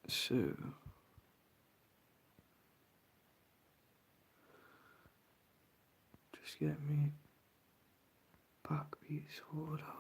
So, just get me back beats sorted out.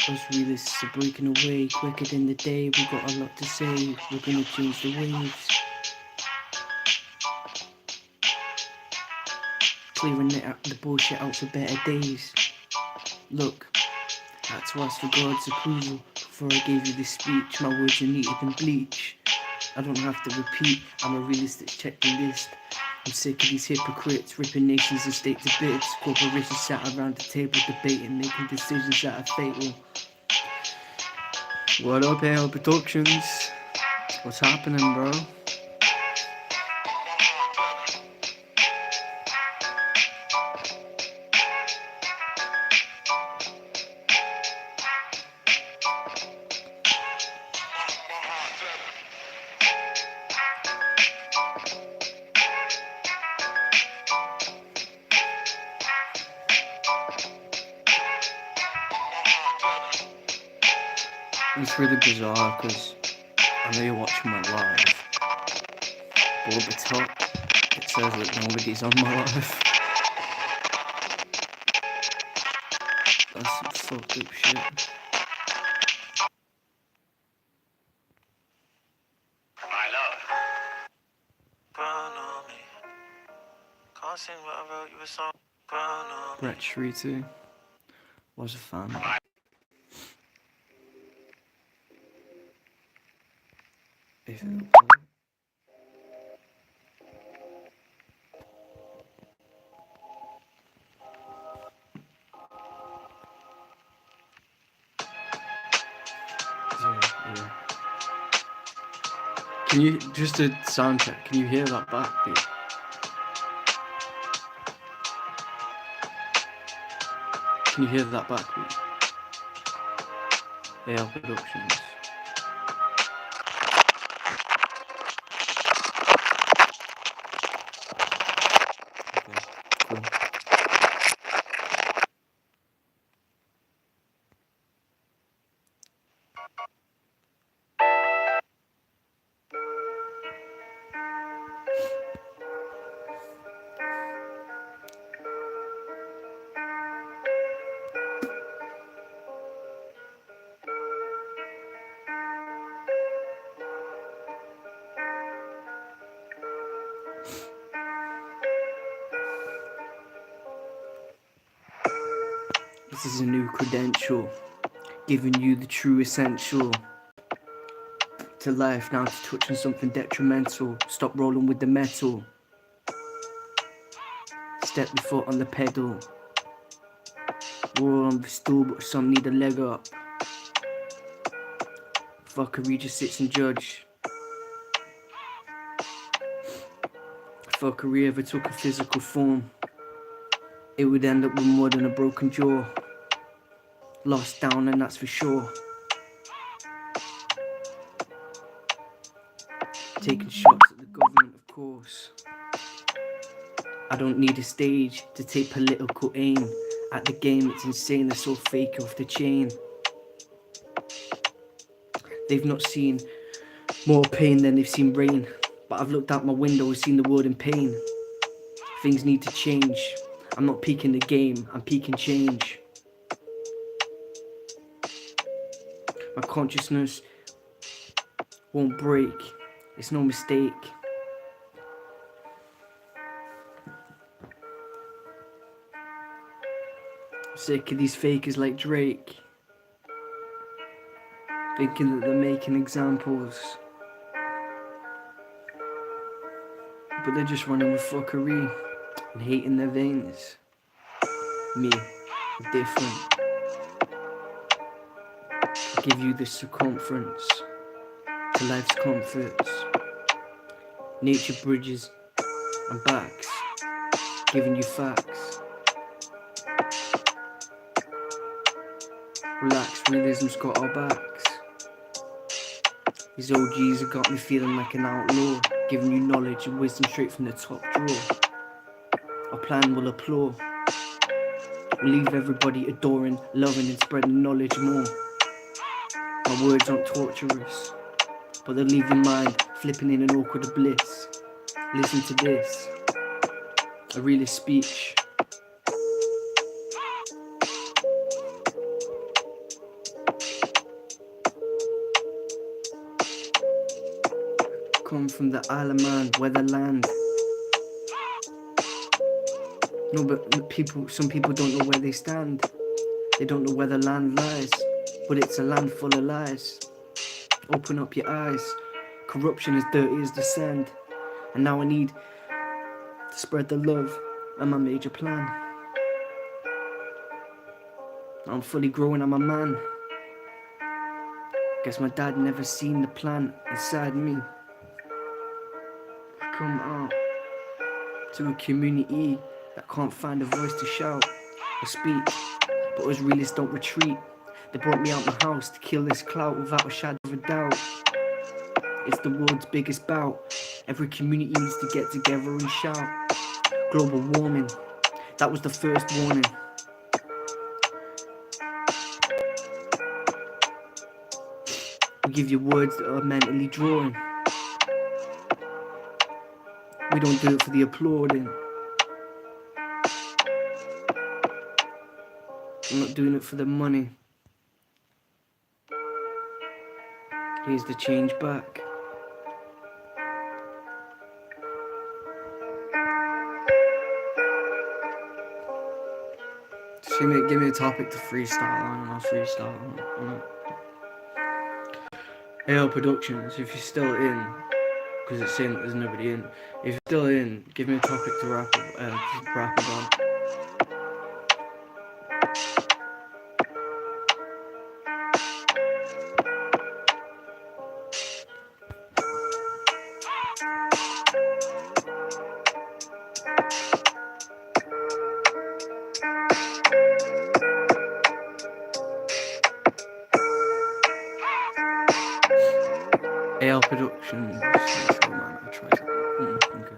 Us realists are breaking away quicker than the day. We got a lot to say. We're gonna change the waves. Clearing the bullshit out for better days. Look, I had to ask for God's approval before I gave you this speech. My words are neater than bleach. I don't have to repeat, I'm a realist that's checked the list. I'm sick of these hypocrites, ripping nations and states to bits. Corporations sat around the table debating, making decisions that are fatal. What up, AL Productions? What's happening, bro? It's really bizarre because I know you're watching my live, but at the top it says that nobody's on my live. That's some fucked up shit. My love. Brown on me. Can't sing what I wrote you a song. Brown on me. Brett Shriti was a fan. If it'll play. Yeah. Can you, just a sound check, can you hear that backbeat? Can you hear that backbeat? AL Productions. Okay, cool. This is a new credential, giving you the true essential to life. Now to touching something detrimental. Stop rolling with the metal. Step your foot on the pedal. We're all on the stool, but some need a leg up. Fuckery just sits and judge. Fuckery ever took a physical form, it would end up with more than a broken jaw. Lost down, and that's for sure. Taking shots at the government, of course. I don't need a stage to take political aim at the game. It's insane, they're so fake off the chain. They've not seen more pain than they've seen rain, but I've looked out my window and seen the world in pain. Things need to change. I'm not peaking the game, I'm peaking change. My consciousness won't break, it's no mistake. I'm sick of these fakers like Drake, thinking that they're making examples, but they're just running with fuckery and hating their veins. Me, I'm different. I give you the circumference to life's comforts. Nature bridges and backs, giving you facts. Relax, realism's got our backs. These OGs have got me feeling like an outlaw, giving you knowledge and wisdom straight from the top drawer. Our plan will applaud. We'll leave everybody adoring, loving and spreading knowledge more. My words aren't torturous, but they'll leave your mind flipping in an awkward bliss. Listen to this, a realist speech. Come from the Isle of Man, where the land. No, but some people don't know where they stand. They don't know where the land lies, but it's a land full of lies. Open up your eyes. Corruption is dirty as the sand, and now I need to spread the love and my major plan. I'm fully growing, I'm a man. Guess my dad never seen the plan inside me. Come out to a community that can't find a voice to shout or speak, but us realists don't retreat. They brought me out my house to kill this clout without a shadow of a doubt. It's the world's biggest bout. Every community needs to get together and shout. Global warming, that was the first warning. We give you words that are mentally drawing. We don't do it for the applauding. I'm not doing it for the money. Here's the change back. Just give me a topic to freestyle on and I'll freestyle on it. AL Productions, if you're still in, because it's saying that there's nobody in. If you're still in, give me a topic to rap about. AL Productions. Oh man, I tried it. Okay.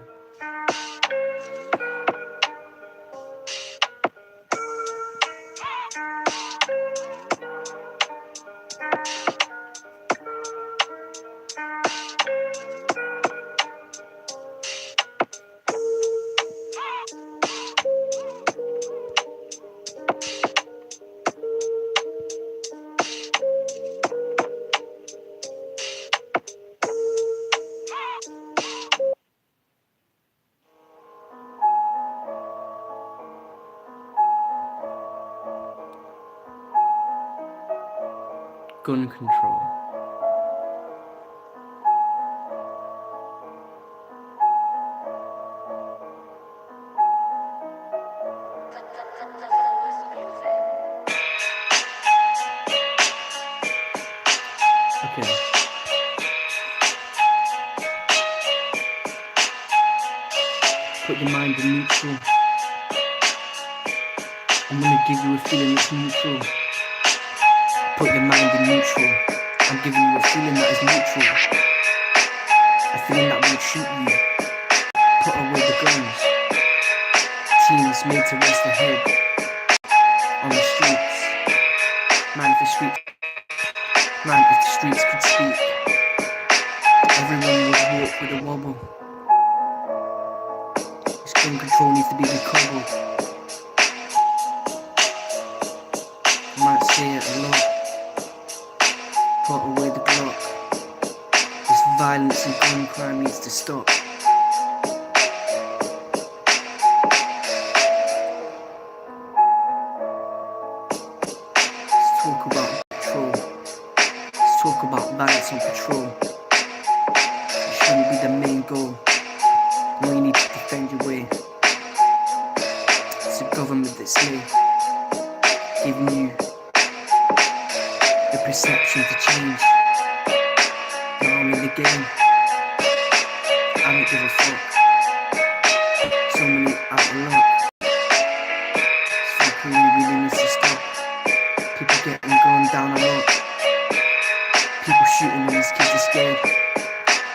Gun control. Okay. Put your mind in neutral. I'm gonna give you a feeling that's neutral. Put your mind in neutral. I'm giving you a feeling that is neutral. A feeling that won't shoot you. Put away the guns. Teams made to rest ahead. On the streets. Man, if the streets could speak, everyone would walk with a wobble. This gun control needs to be recobbled. I might say it a lot. Put away the Glock. This violence and gun crime needs to stop. Let's talk about patrol. Let's talk about violence on patrol. It shouldn't be the main goal. No, you need to defend your way. It's a government that's here, giving you the perception to change. Now I'm in the game. I don't give a fuck. So many out of luck. This fuckery really needs to stop. People getting gunned down a lot. People shooting when these kids are scared.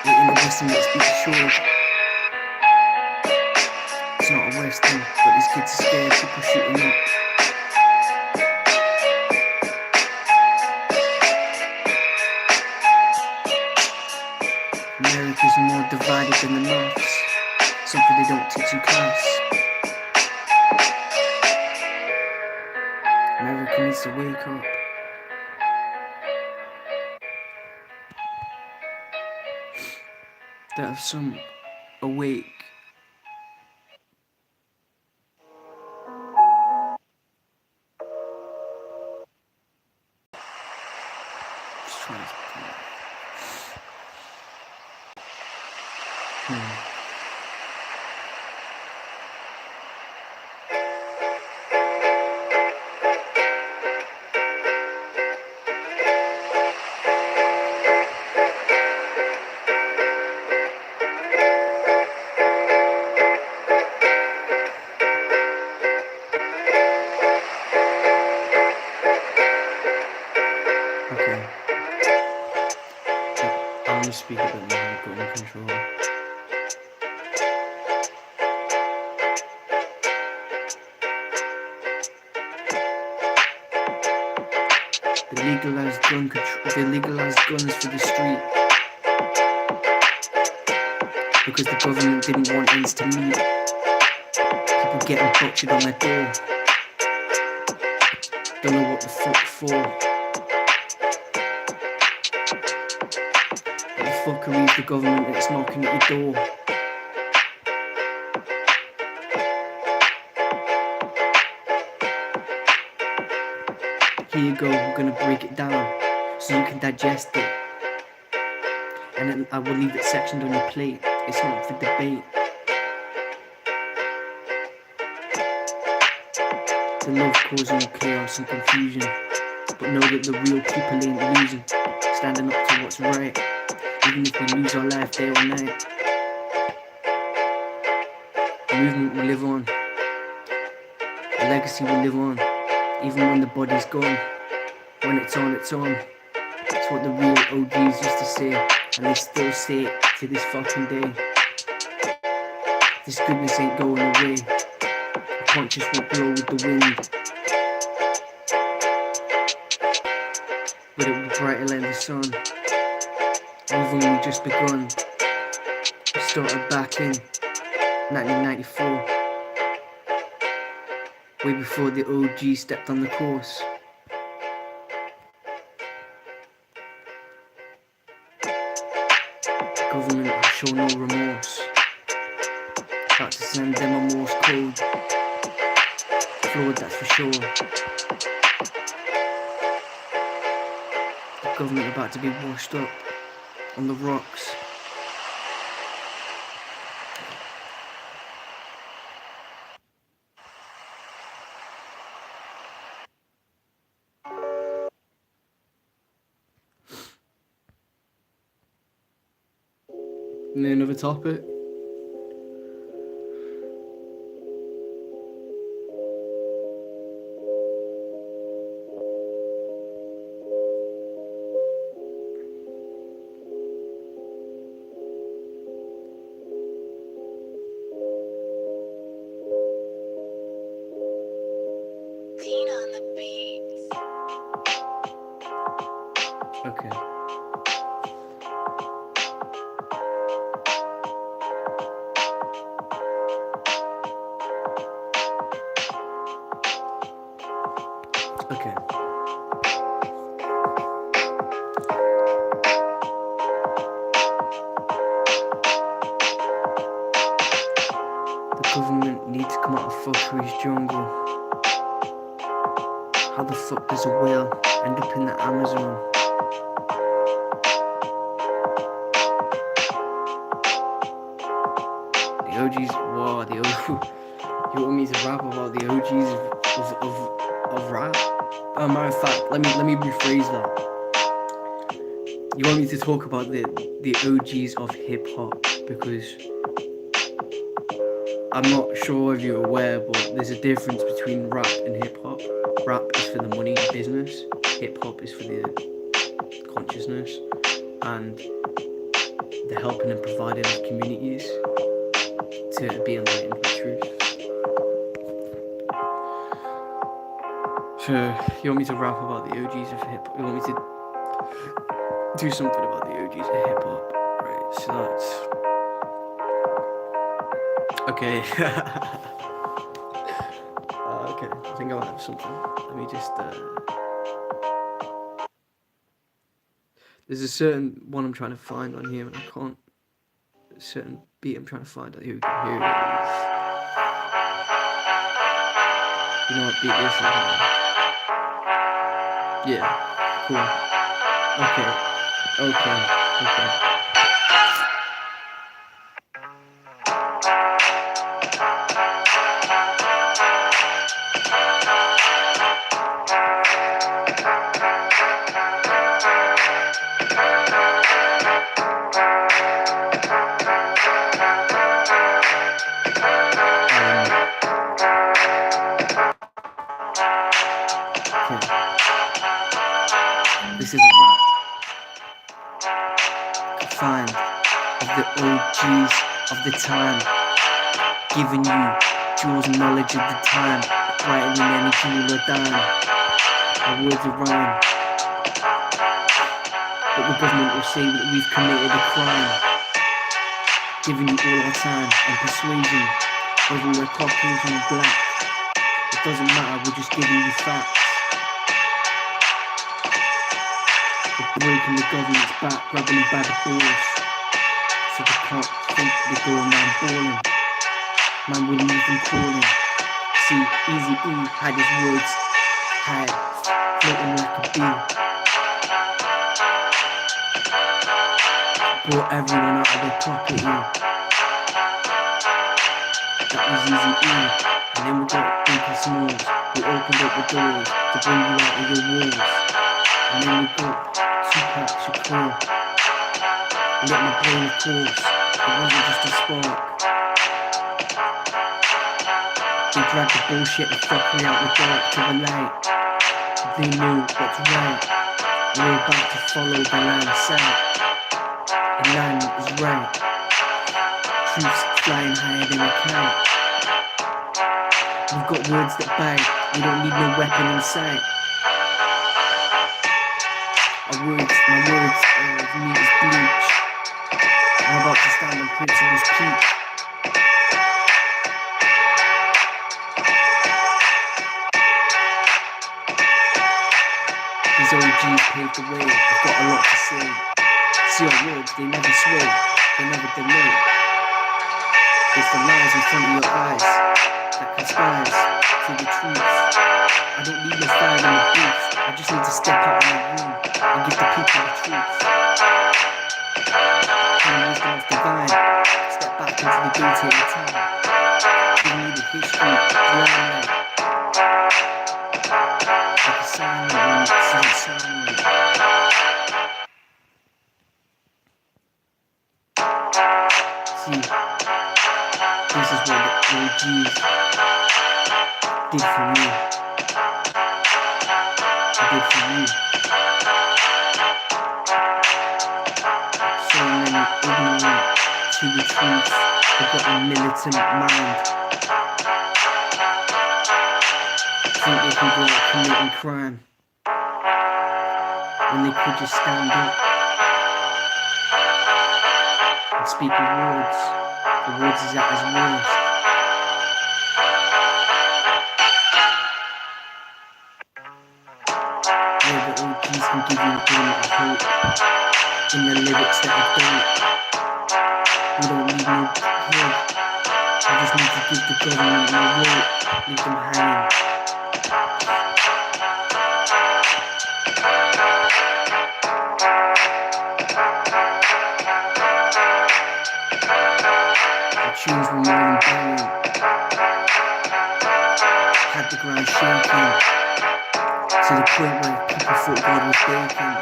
Eating the Western gets beat assured. It's not a Western, but these kids are scared. People shooting up. America's more divided than the Norths. Something they don't teach in class. America needs to wake up. That have some awake. Just trying to. Okay. I'm gonna speak a bit more about gun control. They legalized guns for the street because the government didn't want ends to meet. People getting butchered on their door. Don't know what the fuck for. What the fuckery is the government that's knocking at your door? Here you go, I'm gonna break it down so you can digest it. And then I will leave it sectioned on your plate. It's not for debate. The love causing chaos and confusion, but know that the real people ain't losing. Standing up to what's right, even if we lose our life day or night. The movement will live on. The legacy will live on, even when the body's gone. When it's on, it's on. It's what the real OGs used to say. And they still say it to this fucking day. This goodness ain't going away. The conscious will blow with the wind, but it will be brighter than the sun. We've only just begun. We started back in 1994, way before the OG stepped on the course. The government has shown no remorse. About to send them a Morse code. Flawed, that's for sure. The government about to be washed up on the rocks. And then another topic. Okay. Okay. The government needs to come out of fuckery's jungle. How the fuck does a whale end up in the Amazon? The OGs, wow, the OGs. You want me to rap about the OGs of rap? Matter of fact, let me rephrase that. You want me to talk about the OGs of hip hop, because I'm not sure if you're aware, but there's a difference between rap and hip hop. Rap is for the money business, hip hop is for the consciousness and the helping and providing of communities to be enlightened with truth. So, you want me to rap about the OGs of hip hop? You want me to do something about the OGs of hip hop? Right, so that's... Okay. Okay, I think I'll have something. Let me just... There's a certain one I'm trying to find on here and I can't... A certain beat I'm trying to find. Here it is. You know what beat this is? Yeah, cool. Okay. This is a rap find of the OGs of the time, giving you jewels and knowledge of the time, brighter than any jewel or dime. My words are rhyme, but the government will say that we've committed a crime, giving you all our time and persuasion, whether we're Caucasian or black. It doesn't matter, we're just giving you facts. Breaking the government's back, grabbing them by the balls, so they can't think they're going around balling. Man wouldn't even calling. See, Eazy-E had his words high, floating like a bee. Brought everyone out of their property. That was Eazy-E. And then we got Biggie Smalls, who opened up the doors to bring you out of your walls. And then we got Tupac Shakur. Lit my brain, of course. It wasn't just a spark. They dragged the bullshit and fuckery out the dark to the light. They knew what's right. We're about to follow the line of sight. land is right. Truth's flying higher than a kite. We've got words that bite. We don't need no weapon in sight. My words as neat as bleach. I'm about to stand on principle's peak. These OGs paved the way. I've got a lot to say. See our words, they never sway. They never delay. It's the lies in front of your eyes that conspires to the truth. I don't need no fire in the booth. I just need to step out in the room and give the people the truth. And the wisdom is divine. Step back into the detail of time. Give me the history, limelight. Like a sound when you see it sound right. See, this is what the OGs did for me. Did for you. So many ignorant to the truth. They've got a militant mind. Think they can go out committing crime when they could just stand up and speak the words. The words is at his worst. Yeah, the OGs can give you a glimmer of hope in the lyrics that are dope. We don't need no hope. I just need to give the government no rope. Leave them hanging. The tunes were more than banging. Had the ground shaking. To the point where people thought God was baking.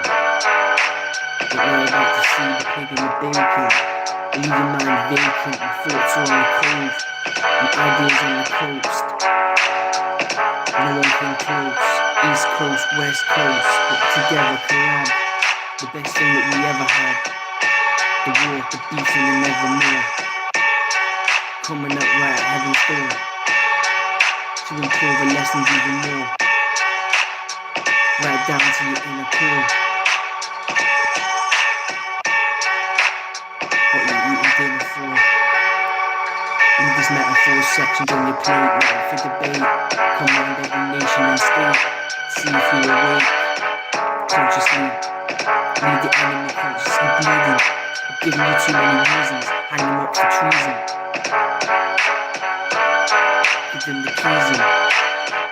But we're about to see the pig in the bacon. Leave your mind vacant, your thoughts are on the cove, your ideas on the coast. No one came close, East Coast, West Coast, but together collab. The best thing that we ever had. The war, the beating and nevermore. Coming up right at heaven's door. To improve the lessons even more. Right down to your inner core. What you eating dinner for? Leave these metaphor sections on your plate, not for debate. Command every nation and state. See if you're awake. Consciously. Lead the enemy consciously bleeding. I've given you too many reasons. Hang them up for treason. Give them the keys in.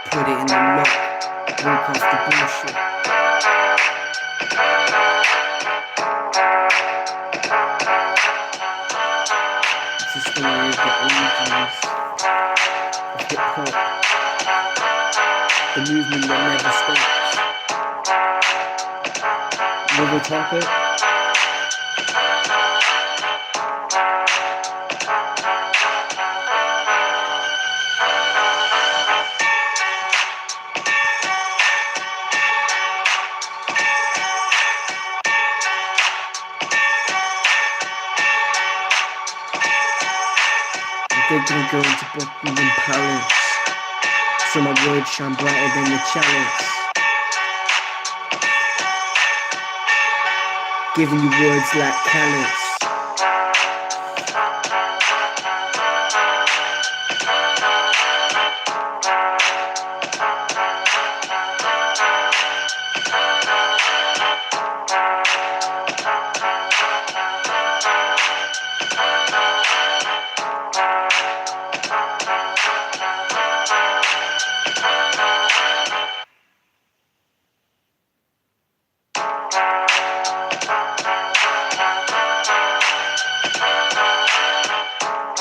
Put it in the lock. Walk off the bullshit. It's a story of the OGs of hip-hop. The movement that never stops. Another topic? They're gonna go into Buckingham Palace, so my words shine brighter than the chalice. Giving you words like callous.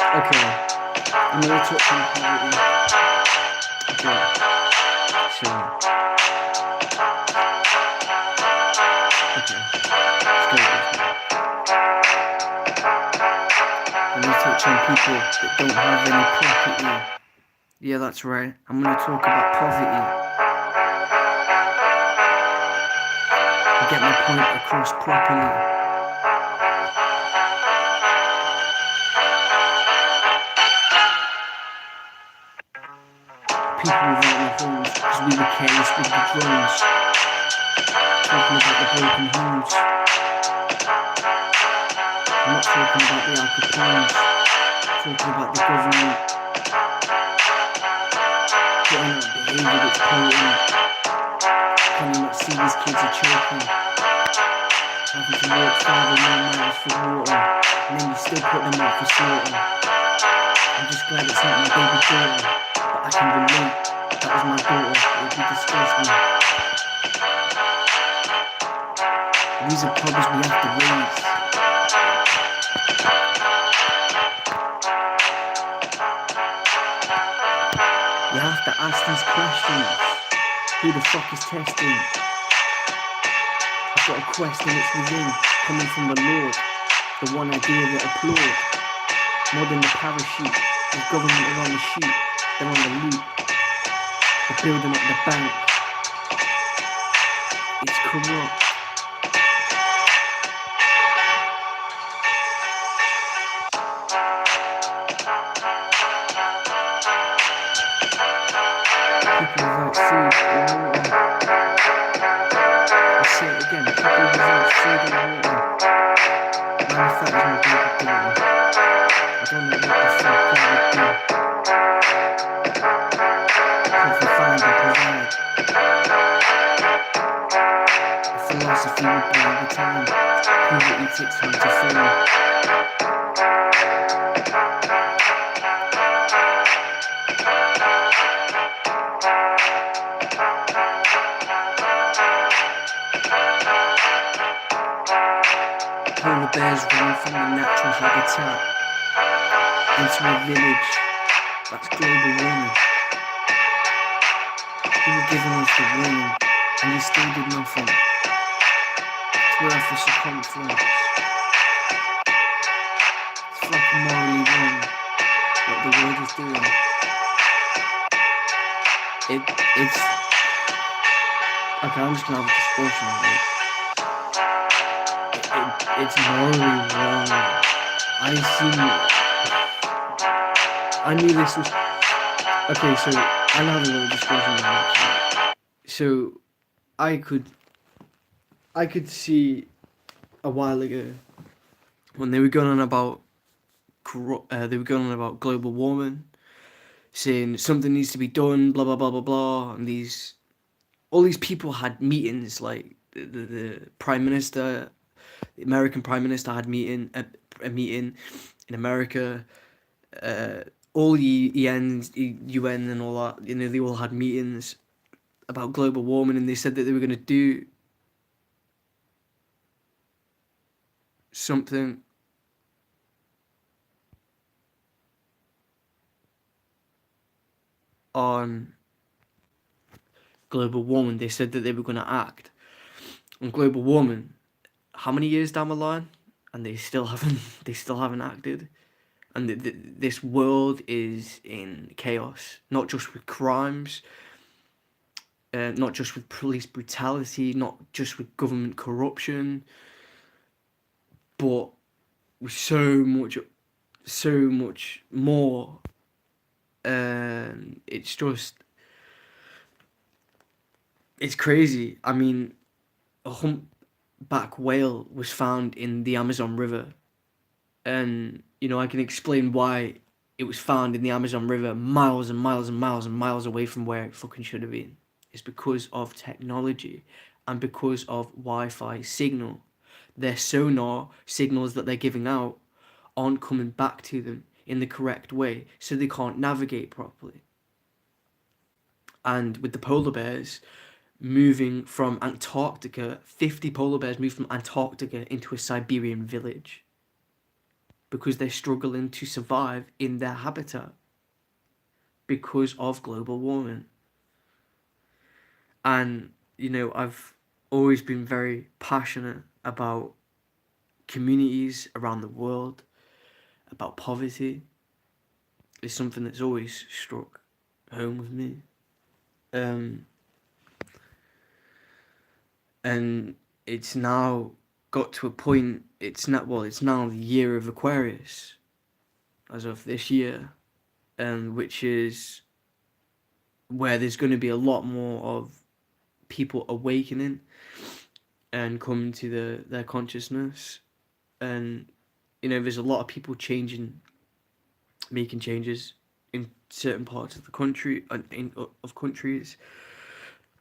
Okay, I'm gonna touch on poverty. Okay, so let's go with this. I'm gonna touch on people that don't have any property. Yeah, that's right. I'm gonna talk about poverty. Get my point across properly. people without no homes, because we were careless with the drones. Talking about the broken homes. I'm not talking about the Al Capones. Talking about the government putting out behaviour that's potent. Can you not see these kids are choking? Having to walk 5 or more miles for water, and then you still put them out for slaughter. I'm just glad it's not my baby daughter, but I can relate. That was my daughter, it would be disgusting. These are problems we have to raise. You have to ask these questions. Who the fuck is testing? I've got a quest and it's within, coming from the Lord, the one idea that applaud. More than the parachute, the government are on the shoot, they're on the loop. They're building up the bank. It's corrupt. People without food or water. I say it again, people without food or water. Man, if that was my baby daughter, I don't know what the fuck that would do. Profit, find and provide. A philosophy would buy the time. Poverty takes time to fill. Polar bears run from the natural habitat into a village. That's global warming. You were giving us the warning, and you still did nothing. It's worth the circumference. It's fucking morally wrong what the world is doing. It's okay. I'm just gonna have a discussion on it. It's morally wrong. I knew this was okay. So I'll have a little discussion on that. So I could see a while ago when they were going on about global warming, saying something needs to be done, blah blah blah blah blah, and all these people had meetings, like the prime minister. The American Prime Minister had a meeting in America. All UN and all that, they all had meetings about global warming, and they said that they were going to do something on global warming. They said that they were going to act on global warming. How many years down the line, and they still haven't acted, and this world is in chaos. Not just with crimes, not just with police brutality, not just with government corruption, but with so much more. It's crazy. I mean, a humpback whale was found in the Amazon River, and I can explain why it was found in the Amazon River, miles and miles and miles and miles away from where it fucking should have been. It's because of technology and because of Wi-Fi signal. Their sonar signals that they're giving out aren't coming back to them in the correct way, so they can't navigate properly. And with the polar bears moving from Antarctica, 50 polar bears moved from Antarctica into a Siberian village because they're struggling to survive in their habitat because of global warming. And, I've always been very passionate about communities around the world, about poverty. It's something that's always struck home with me. And it's now got to a point, it's now the year of Aquarius, as of this year, which is where there's going to be a lot more of people awakening and coming to their consciousness. And there's a lot of people making changes in certain parts of the country and of countries,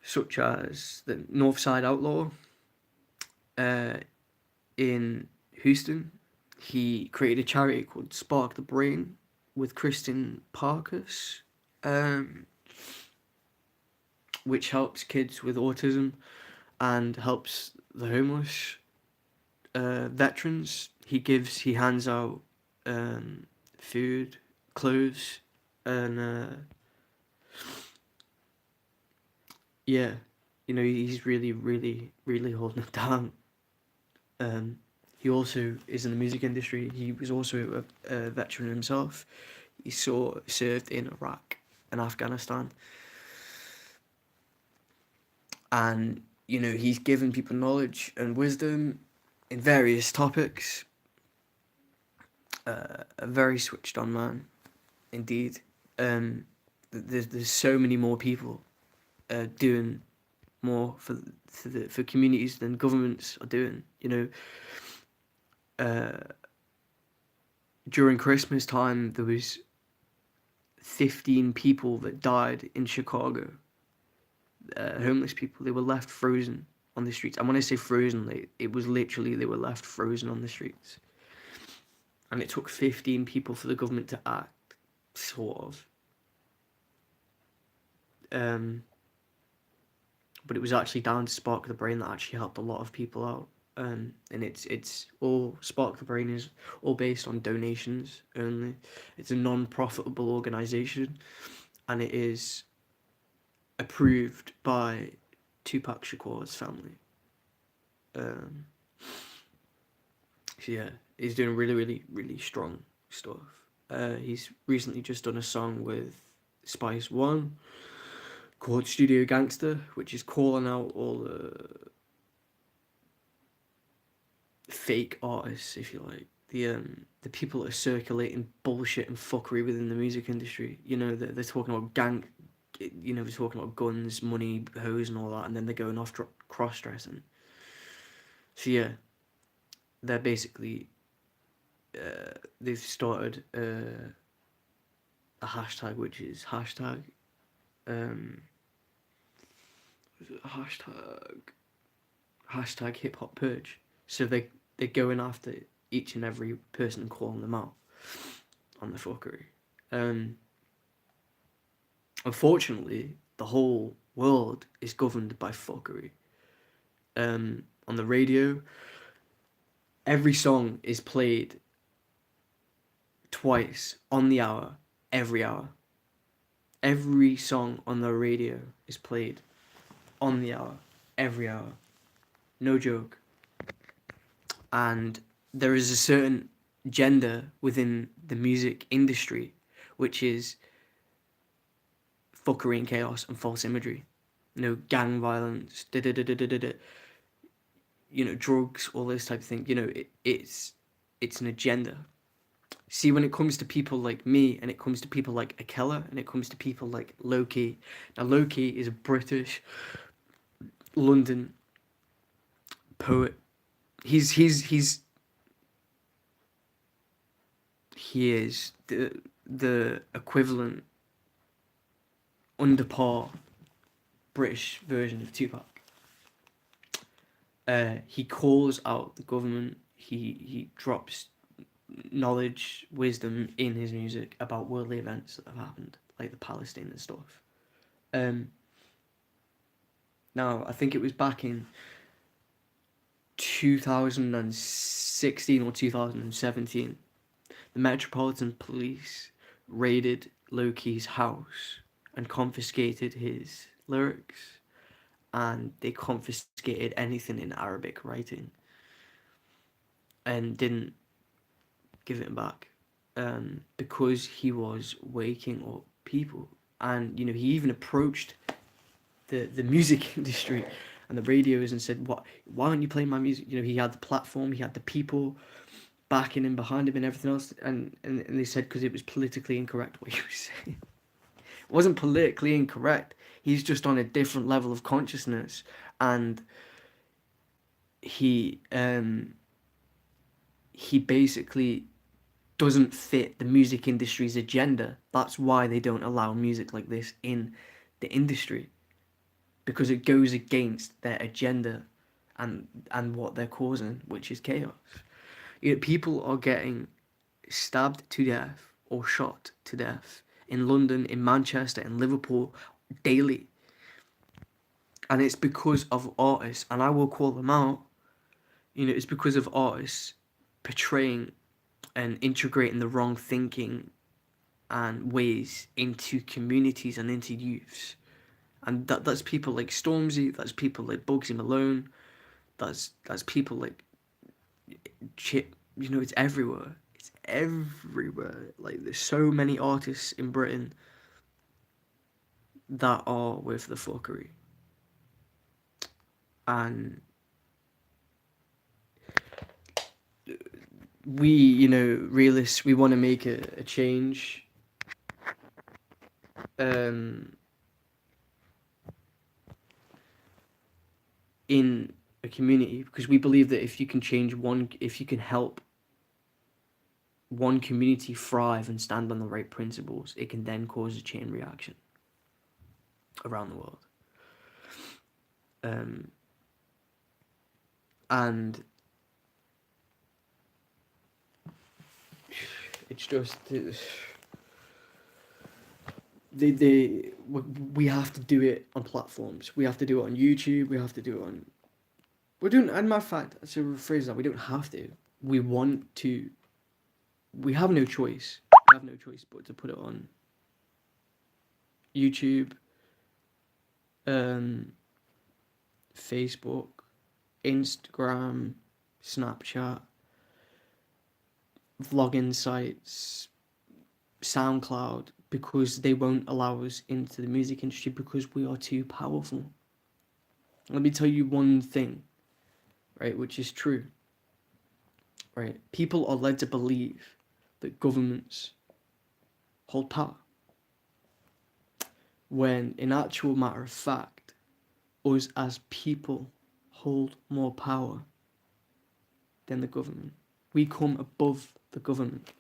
such as the Northside Outlaw in Houston. He created a charity called Spark the Brain with Kristen Parkus, which helps kids with autism and helps the homeless, veterans. He hands out food, clothes, and yeah, he's really, really, really holding it down. He also is in the music industry. He was also a veteran himself. He served in Iraq and Afghanistan. And, he's given people knowledge and wisdom in various topics. A very switched on man, indeed. There's so many more people doing more for communities than governments are doing. During Christmas time, there was 15 people that died in Chicago. Homeless people. They were left frozen on the streets. And when I say frozen, it was literally they were left frozen on the streets. And it took 15 people for the government to act, sort of. But it was actually down to Spark the Brain that actually helped a lot of people out. And it's all, Spark the Brain is all based on donations only. It's a non-profitable organisation, and it is approved by Tupac Shakur's family. So yeah, he's doing really, really, really strong stuff. He's recently just done a song with Spice One called Studio Gangster, which is calling out all the fake artists, if you like, the people that are circulating bullshit and fuckery within the music industry. They're talking about they're talking about guns, money, hoes, and all that, and then they're going off cross-dressing. So yeah, they're basically they've started a hashtag, which is hashtag hip hop purge. So they're going after each and every person and calling them out on the fuckery. Unfortunately, the whole world is governed by fuckery. On the radio, every song is played twice on the hour, every hour. Every song on the radio is played on the hour, every hour. No joke. And there is a certain gender within the music industry, which is fuckery and chaos and false imagery. Gang violence, drugs, all this type of thing. It's an agenda. See, when it comes to people like me, and it comes to people like Akella, and it comes to people like Loki. Now, Loki is a British London poet. He is the equivalent under par British version of Tupac. He calls out the government. He drops knowledge, wisdom in his music about worldly events that have happened, like the Palestine and stuff. Now, I think it was back in 2016 or 2017, the Metropolitan Police raided Loki's house and confiscated his lyrics, and they confiscated anything in Arabic writing and didn't give it back, because he was waking up people. And he even approached the music industry and the radios and said, why aren't you playing my music? He had the platform, he had the people backing him, behind him, and everything else, and they said because it was politically incorrect what he was saying, wasn't politically incorrect. He's just on a different level of consciousness, and he basically doesn't fit the music industry's agenda. That's why they don't allow music like this in the industry, because it goes against their agenda and what they're causing, which is chaos. You know, people are getting stabbed to death or shot to death in London, in Manchester, in Liverpool daily. And it's because of artists, and I will call them out. You know, it's because of artists portraying and integrating the wrong thinking and ways into communities and into youths. And that's people like Stormzy, that's people like Bugsy Malone, that's people like Chip. You know, it's everywhere. It's everywhere. Like, there's so many artists in Britain that are with the fuckery. And we, you know, realists, we want to make a change. In a community, because we believe that if you can change one, if you can help one community thrive and stand on the right principles, it can then cause a chain reaction around the world. And it's just we have to do it on platforms. We have to do it on YouTube. We have to do it on. We're doing, and matter of fact, to rephrase that, we don't have to. We want to. We have no choice. We have no choice but to put it on YouTube, Facebook, Instagram, Snapchat, vlogging sites, SoundCloud, because they won't allow us into the music industry because we are too powerful. Let me tell you one thing, right, which is true, right? People are led to believe that governments hold power, when in actual matter of fact, us as people hold more power than the government. We come above the government.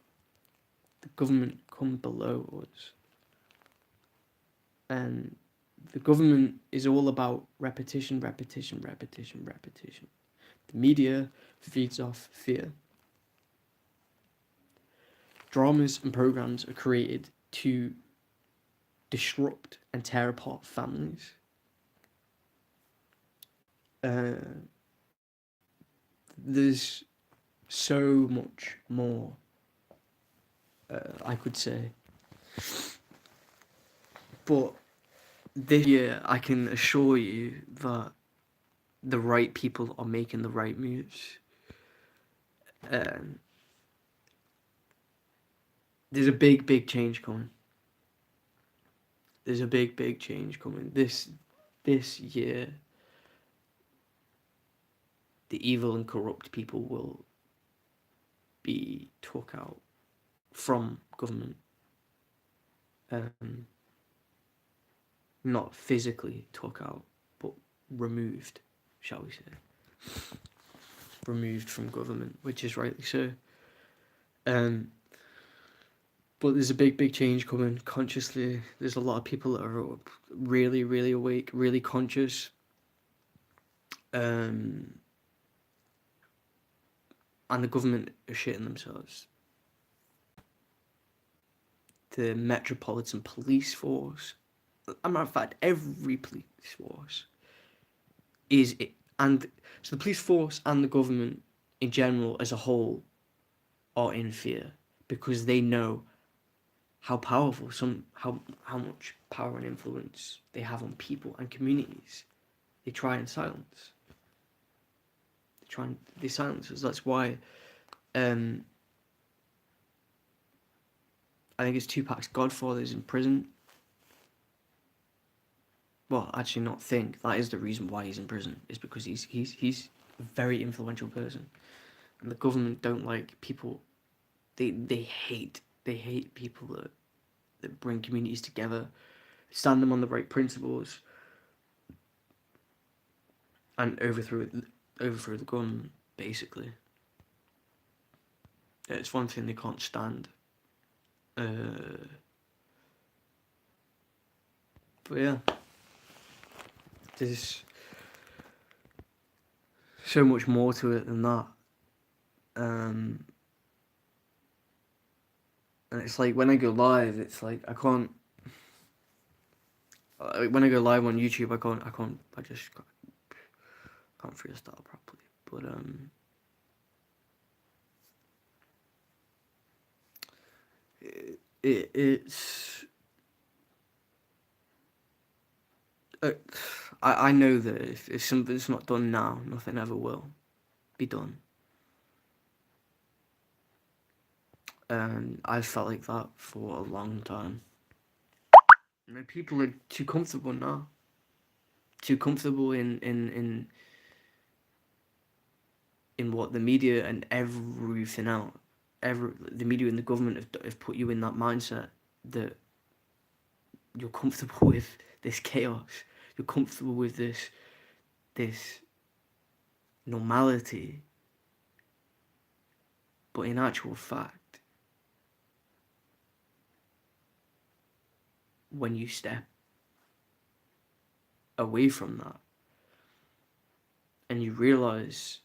The government come below us. And the government is all about repetition, repetition, repetition, repetition. The media feeds off fear. Dramas and programs are created to disrupt and tear apart families. There's so much more I could say, but this year I can assure you that the right people are making the right moves. There's a big change coming. There's a big change coming. This year, the evil and corrupt people will be took out from government. Not physically took out, but removed, shall we say. Removed from government, which is rightly so. But there's a big change coming consciously. There's a lot of people that are really awake, really conscious. And the government are shitting themselves. The Metropolitan Police Force, as a matter of fact, every police force is it, and so the police force and the government in general as a whole are in fear, because they know how powerful how much power and influence they have on people and communities. They try and silence. They silence us. That's why I think it's Tupac's godfather's in prison. Well, actually not think. That is the reason why he's in prison, is because he's a very influential person. And the government don't like people. They hate people that bring communities together, stand them on the right principles, and overthrow the government, basically. It's one thing they can't stand. But yeah, there's so much more to it than that. And it's like when I go live, it's like I can't. When I go live on YouTube, I just can't freestyle properly. But it's. I know that if something's not done now, nothing ever will be done. And I felt like that for a long time. You know, people are too comfortable now. Too comfortable in what the media and everything else, the media and the government have put you in that mindset that you're comfortable with this chaos. You're comfortable with this normality. But in actual fact, when you step away from that and you realize,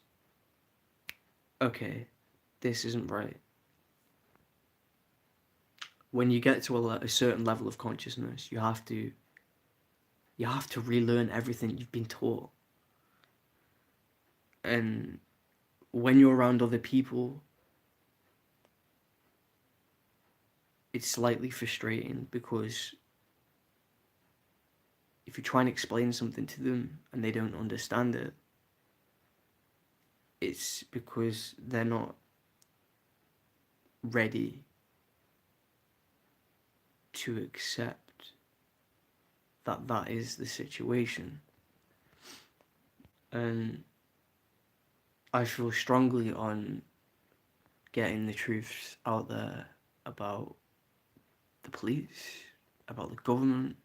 okay, this isn't right. When you get to a certain level of consciousness, you have to relearn everything you've been taught. And when you're around other people, it's slightly frustrating, because if you try and explain something to them and they don't understand it, it's because they're not ready to accept that that is the situation. And I feel strongly on getting the truth out there about the police, about the government,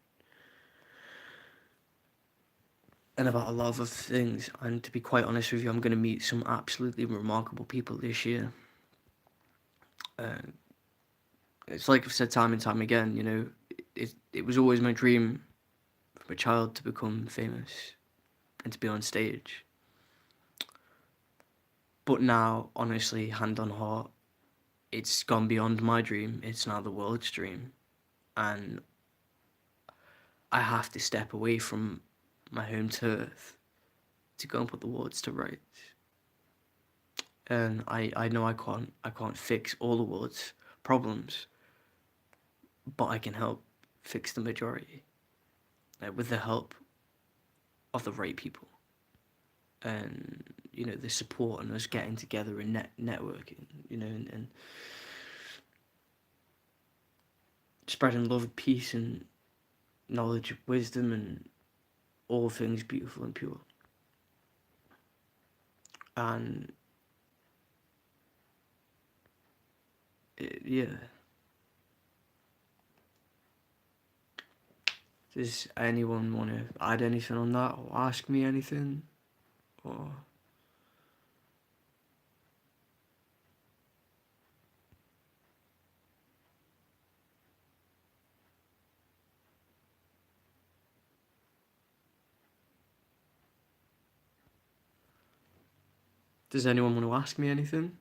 and about a lot of other things. And to be quite honest with you, I'm going to meet some absolutely remarkable people this year. It's like I've said time and time again, you know, it was always my dream from a child to become famous and to be on stage. But now, honestly, hand on heart, it's gone beyond my dream. It's now the world's dream. And I have to step away from my home turf to go and put the worlds to rights. And I know I can't fix all the world's problems, but I can help fix the majority, with the help of the right people, and you know, the support and us getting together and networking, you know, and spreading love, peace, and knowledge, wisdom, and all things beautiful and pure. And yeah. Does anyone want to add anything on that, or ask me anything, or? Does anyone want to ask me anything?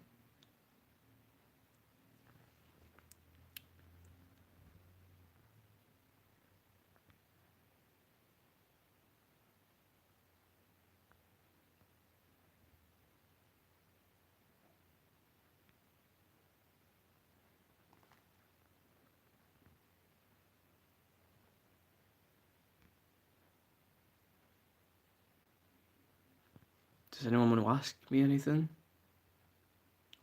Does anyone want to ask me anything?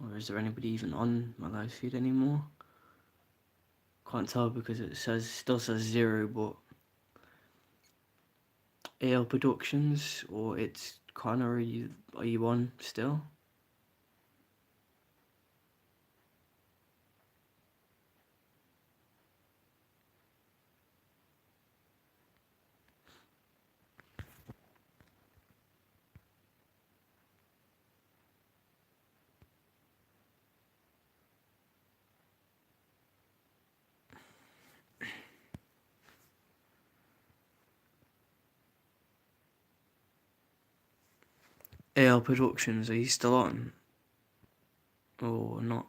Or is there anybody even on my live feed anymore? Can't tell because it still says 0, but AL Productions, or it's Connor, are you on still? AL Productions, are you still on? Or not?